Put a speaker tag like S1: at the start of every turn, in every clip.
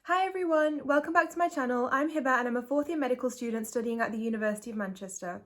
S1: Hi everyone, welcome back to my channel. I'm Hiba and I'm a fourth year medical student studying at the University of Manchester.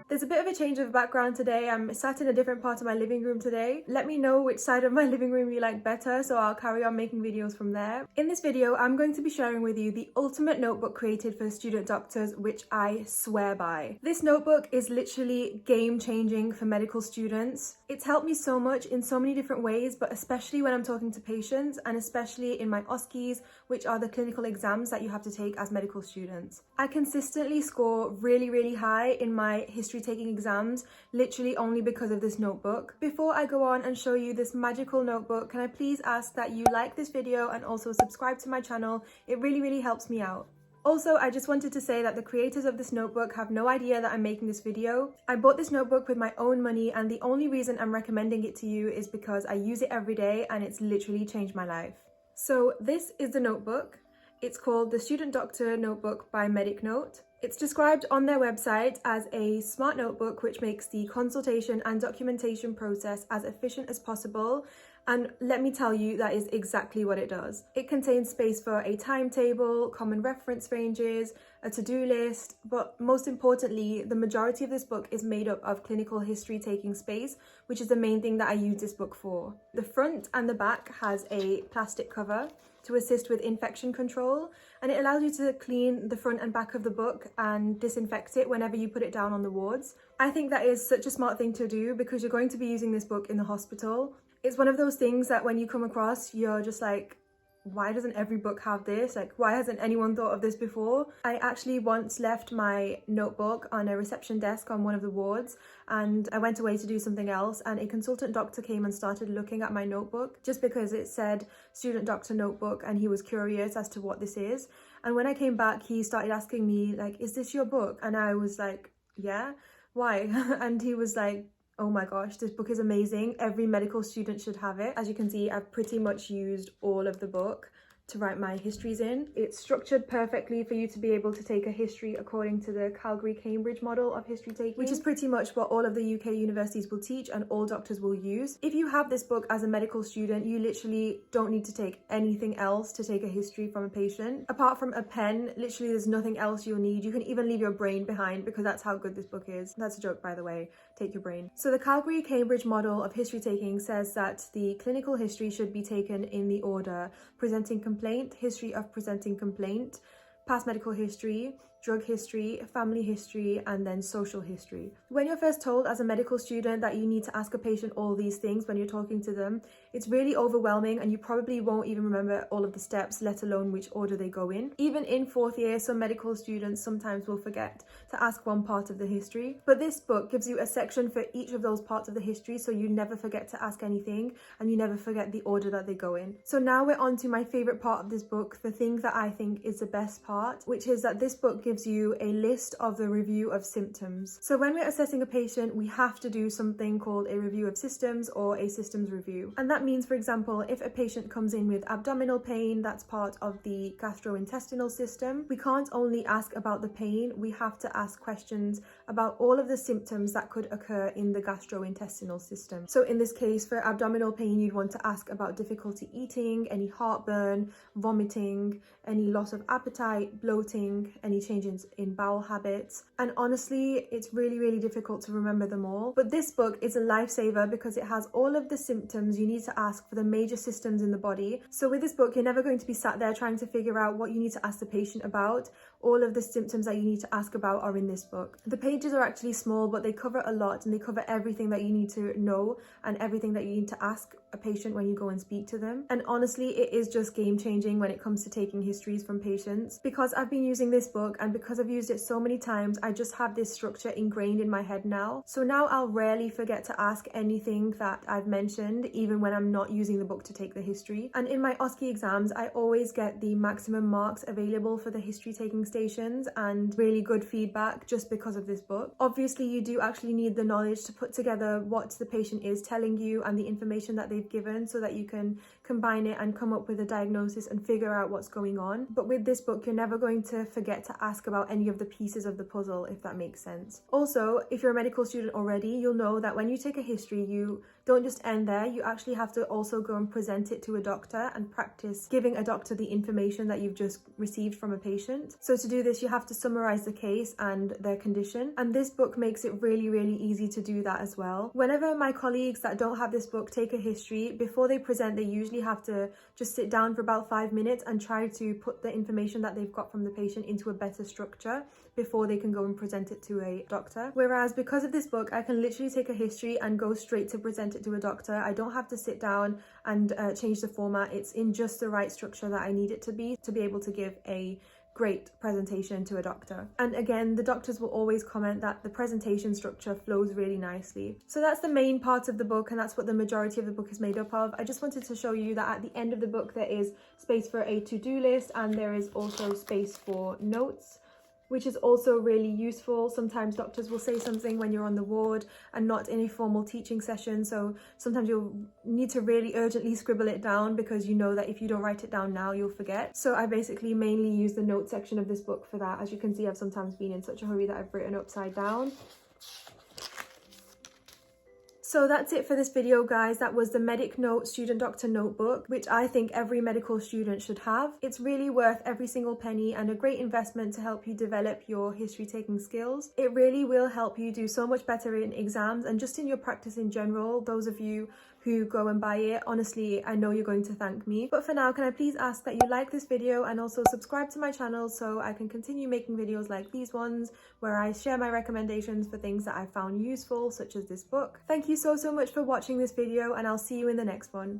S1: There's a bit of a change of background today. I'm sat in a different part of my living room today. Let me know which side of my living room you like better, so I'll carry on making videos from there. In this video, I'm going to be sharing with you the ultimate notebook created for student doctors, which I swear by. This notebook is literally game-changing for medical students. It's helped me so much in so many different ways, but especially when I'm talking to patients and especially in my OSCEs, which are the clinical exams that you have to take as medical students. I consistently score really high in my history taking exams, literally only because of this notebook. Before I go on and show you this magical notebook, can I please ask that you like this video and also subscribe to my channel? It really helps me out. Also, I just wanted to say that the creators of this notebook have no idea that I'm making this video. I bought this notebook with my own money, and the only reason I'm recommending it to you is because I use it every day and it's literally changed my life. So this is the notebook. It's called the Student Doctor Notebook by Medic Note. It's described on their website as a smart notebook which makes the consultation and documentation process as efficient as possible. And let me tell you, that is exactly what it does. It contains space for a timetable, common reference ranges, a to-do list, but most importantly, the majority of this book is made up of clinical history taking space, which is the main thing that I use this book for. The front and the back has a plastic cover to assist with infection control, and it allows you to clean the front and back of the book and disinfect it whenever you put it down on the wards. I think that is such a smart thing to do because you're going to be using this book in the hospital. It's one of those things that when you come across, you're just like, why doesn't every book have this? Like, why hasn't anyone thought of this before? I actually once left my notebook on a reception desk on one of the wards, and I went away to do something else, and a consultant doctor came and started looking at my notebook just because it said student doctor notebook, and he was curious as to what this is. And when I came back, he started asking me like, is this your book? And I was like, yeah, why? And he was like, oh my gosh, this book is amazing. Every medical student should have it. As you can see, I've pretty much used all of the book to write my histories in. It's structured perfectly for you to be able to take a history according to the Calgary-Cambridge model of history taking, which is pretty much what all of the UK universities will teach and all doctors will use. If you have this book as a medical student, you literally don't need to take anything else to take a history from a patient. Apart from a pen, literally there's nothing else you'll need. You can even leave your brain behind because that's how good this book is. That's a joke, by the way. Take your brain. So the Calgary-Cambridge model of history taking says that the clinical history should be taken in the order presenting complaint, history of presenting complaint, past medical history, drug history, family history, and then social history. When you're first told as a medical student that you need to ask a patient all these things when you're talking to them, it's really overwhelming and you probably won't even remember all of the steps, let alone which order they go in. Even in fourth year, some medical students sometimes will forget to ask one part of the history. But this book gives you a section for each of those parts of the history, so you never forget to ask anything and you never forget the order that they go in. So now we're on to my favorite part of this book, the thing that I think is the best part, which is that this book gives you a list of the review of symptoms. So when we're assessing a patient, we have to do something called a review of systems or a systems review. And that means, for example, if a patient comes in with abdominal pain, that's part of the gastrointestinal system, we can't only ask about the pain, we have to ask questions about all of the symptoms that could occur in the gastrointestinal system. So in this case, for abdominal pain, you'd want to ask about difficulty eating, any heartburn, vomiting, any loss of appetite, bloating, any changes in bowel habits. And honestly, it's really difficult to remember them all. But this book is a lifesaver because it has all of the symptoms you need to ask for the major systems in the body. So with this book, you're never going to be sat there trying to figure out what you need to ask the patient about. All of the symptoms that you need to ask about are in this book. The pages are actually small, but they cover a lot and they cover everything that you need to know and everything that you need to ask a patient when you go and speak to them. And honestly, it is just game changing when it comes to taking histories from patients. Because I've been using this book and because I've used it so many times, I just have this structure ingrained in my head now. So now I'll rarely forget to ask anything that I've mentioned, even when I'm not using the book to take the history. And in my OSCE exams, I always get the maximum marks available for the history taking stations and really good feedback just because of this book. Obviously, you do actually need the knowledge to put together what the patient is telling you and the information that they've given so that you can combine it and come up with a diagnosis and figure out what's going on. But with this book, you're never going to forget to ask about any of the pieces of the puzzle, if that makes sense. Also, if you're a medical student already, you'll know that when you take a history, you don't just end there. You actually have to also go and present it to a doctor and practice giving a doctor the information that you've just received from a patient. So to do this, you have to summarize the case and their condition. And this book makes it really, really easy to do that as well. Whenever my colleagues that don't have this book take a history, before they present, they usually have to just sit down for about 5 minutes and try to put the information that they've got from the patient into a better structure before they can go and present it to a doctor. Whereas because of this book, I can literally take a history and go straight to present it to a doctor. I don't have to sit down and change the format. It's in just the right structure that I need it to be able to give a great presentation to a doctor. And again, the doctors will always comment that the presentation structure flows really nicely. So that's the main part of the book, and that's what the majority of the book is made up of. I just wanted to show you that at the end of the book there is space for a to-do list, and there is also space for notes, which is also really useful. Sometimes doctors will say something when you're on the ward and not in a formal teaching session, so sometimes you'll need to really urgently scribble it down because you know that if you don't write it down now, you'll forget. So I basically mainly use the note section of this book for that. As you can see, I've sometimes been in such a hurry that I've written upside down. So that's it for this video, guys. That was the Medic Note Student Doctor Notebook, which I think every medical student should have. It's really worth every single penny and a great investment to help you develop your history taking skills. It really will help you do so much better in exams and just in your practice in general. Those of you who go and buy it, honestly, I know you're going to thank me. But for now, can I please ask that you like this video and also subscribe to my channel so I can continue making videos like these ones where I share my recommendations for things that I found useful, such as this book. Thank you so much for watching this video, and I'll see you in the next one.